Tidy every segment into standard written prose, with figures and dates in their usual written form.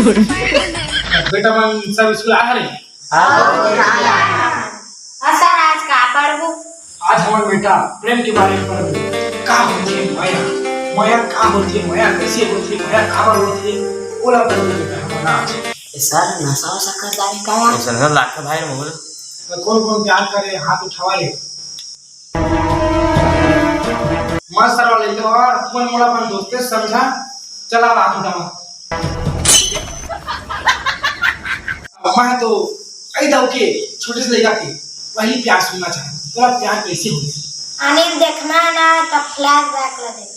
बेटा मन सब स्कूल आ रहे सर आज का पढ़बो। आज हमार बेटा प्रेम के बारे में पढ़बो। का होती है माया, माया का होती है, माया कैसे होती है, माया कहाँ होती है, ओला पढ़बो बेटा हमारा आज। सर नशा वशा कर डाले का यार। सर लाख भाई मोहल कौन प्यार करे हाथ उठावा ले। मस्त सर वाले तो और कौन मोड़ा अपन दोस्त समझा चला हाथ उठावा। मैं तो कही था के छोटे से लड़का के पहली प्यार सुनना चाहता। तो प्यार कैसे हुई? अनिल देखना है ना तो फ्लैशबैक ला देखना।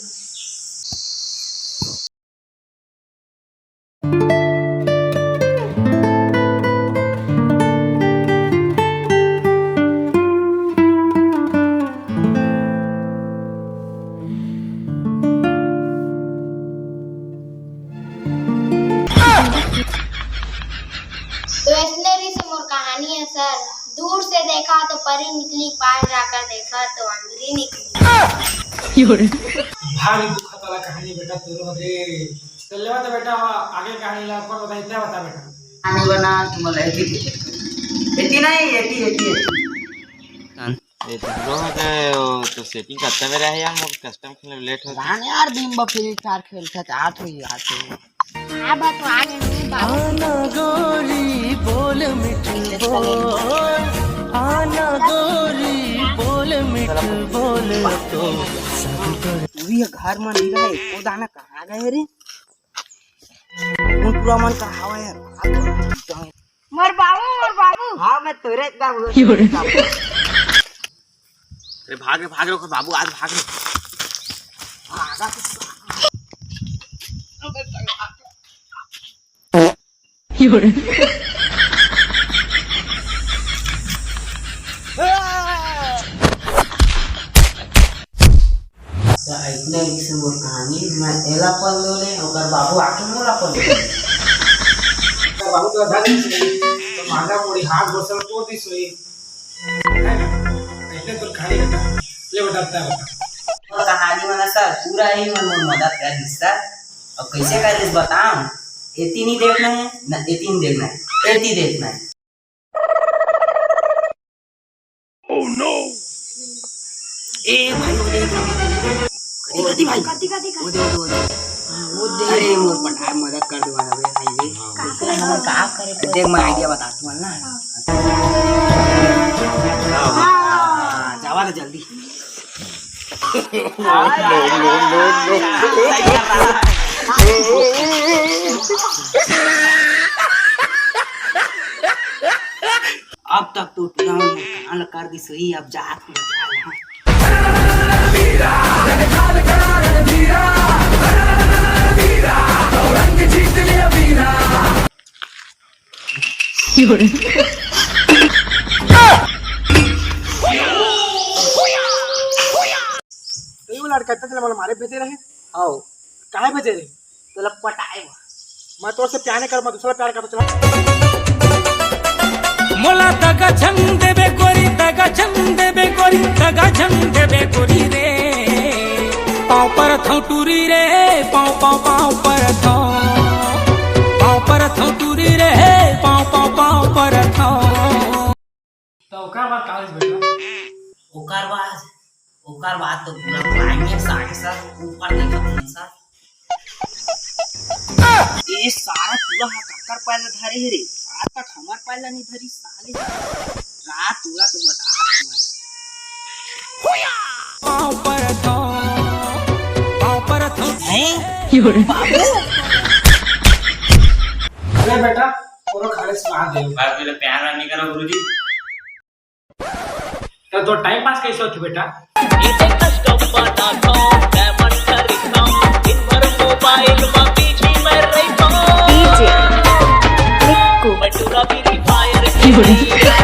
वेटनरी से मोर कहानी है सर। दूर से देखा तो परी निकली, पास जाकर देखा तो अंदरी निकली। भारी दुखत वाला कहानी बेटा तोरो रे। चल तो बेटा आगे कहानी ला कौन बता इतना बता बेटा। कहानी बना तुम्हारा एटी नहीं एटी तो सेटिंग करते में रहे हम कस्टम खेलने लेट हो रान यार दिन ब फ्री फायर खेलता था आठ हुई अब तो आगे नहीं आना गोरी बोल मिठी बोल, आना गोरी बोल मिठी बोल तो पूरी घर में नहीं रहे को दाना कहाँ गए रे। पूरा मन का हवा है मोर बाबू हाँ मैं तोरे बाबू अरे भाग रे बाबू आज भाग रे। इतने से मोर कहानी मैं एला पल ले ओकर बाबू आके मोला पल बाबू तो आधा दिन से तो मांगा मोड़ी हाथ घोसल तो दी सोई है ना। पहले तो कहानी बेटा ले बेटा बता। और कहानी वाला सर पूरा ही मन मदद कर हिस्सा और कैसे कर इस बताऊं। एती नहीं देखना है ना एती नहीं देखना है, एती देखना है। ओह नो ए भाई वो देख भाई वो दे अरे मोर पठार मदद कर दो ना बे भाई वे का करे देख मैं आइडिया बता दूं ना। हां जावा ना जल्दी। अब तक तो प्लान कर दी सही। अब जात लड़का इतना चला मारे भेजे रहे। आओ काहे भेजे रहे? तो लग पटाए मैं तो से प्यार नहीं कर, मैं दूसरा प्यार करता चला। मोला तगा छंद देबे गोरी, तगा छंद देबे गोरी, तगा छंद देबे गोरी रे। पाँव पर थौ टूरी रे, पाँव पर थौ, पाँव पर थौ टूरी रे, पाँव पर थौ। तो ओकर बाद कॉलेज बेटा ओकर बाद तो पूरा क्लाइमेक्स आगे सर ऊपर देखा कौन सा ये सारा पूरा काकर पहले धरे रे। आज तक हमार पहले नहीं धरी साले। रात पूरा तो बता पाँव पर थौ, पाँव पर थौ। नहीं बाबू अरे बेटा पूरा खाने से आ दे। बात मेरे प्यार नहीं करो गुरुजी। तो टाइम पास कैसे होती बेटा? DJ Niku